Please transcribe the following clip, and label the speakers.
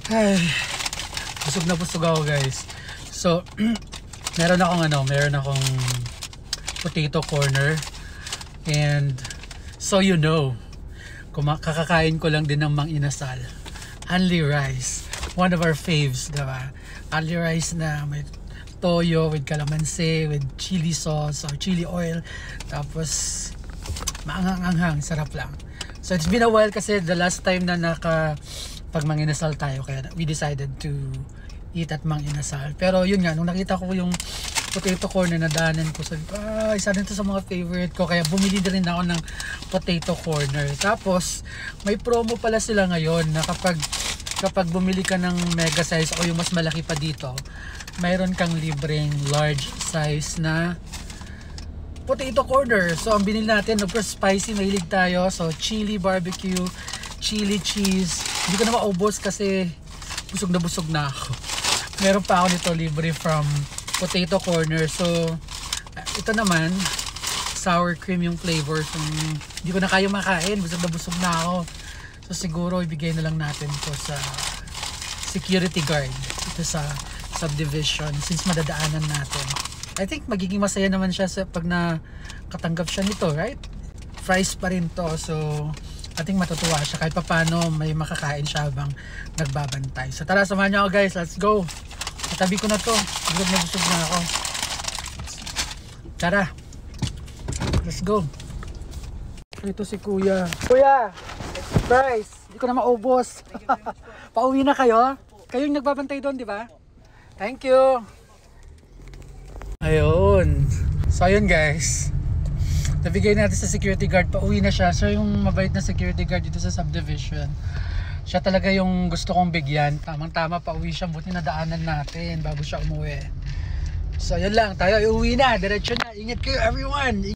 Speaker 1: Ay, busog ako guys. So, meron akong potato corner. And, so you know, kakakain ko lang din ng Mang Inasal. Only rice. One of our faves, diba? Only rice na may toyo with calamansi, with chili sauce or chili oil. Tapos, maanghang-anghang, sarap lang. So, it's been a while kasi the last time na pag Mang Inasal tayo, kaya we decided to eat at Mang Inasal. Pero yun nga, nung nakita ko yung potato corner na daanan ko, sabi ko, isa din to sa mga favorite ko. Kaya bumili din ako ng potato corner. Tapos, may promo pala sila ngayon na kapag bumili ka ng mega size o yung mas malaki pa dito, mayroon kang libreng large size na potato corner. So, ang binili natin, of course, spicy, mahilig tayo. So, chili barbecue, chili cheese. Hindi ko na maubos kasi busog na ako. Meron pa ako nito libre from potato corner. So, ito naman, sour cream yung flavor. So, hindi ko na kaya makain. Busog na ako. So, siguro ibigay na lang natin to sa security guard. Ito sa subdivision since madadaanan natin. I think magiging masaya naman siya pag nakatanggap siya nito, right? Fries pa rin to. So, I think matutuwa siya kahit paano may makakain siya habang nagbabantay. So tara, samahan niyo ako guys. Let's go. Katabi ko na to. Busog na ako. Tara. Let's go. Ito si Kuya. Kuya! Fries! Hindi ko na maubos. Pauwi na kayo? Kayo yung nagbabantay doon, di ba? Thank you. Ayun. So ayun guys. Nabigay natin sa security guard, pauwi na siya. So yung mabait na security guard dito sa subdivision, siya talaga yung gusto kong bigyan. Tamang tama, pauwi siya, buti na daanan natin bago siya umuwi. So yun lang, tayo iuwi na, diretso na. Ingat kayo everyone.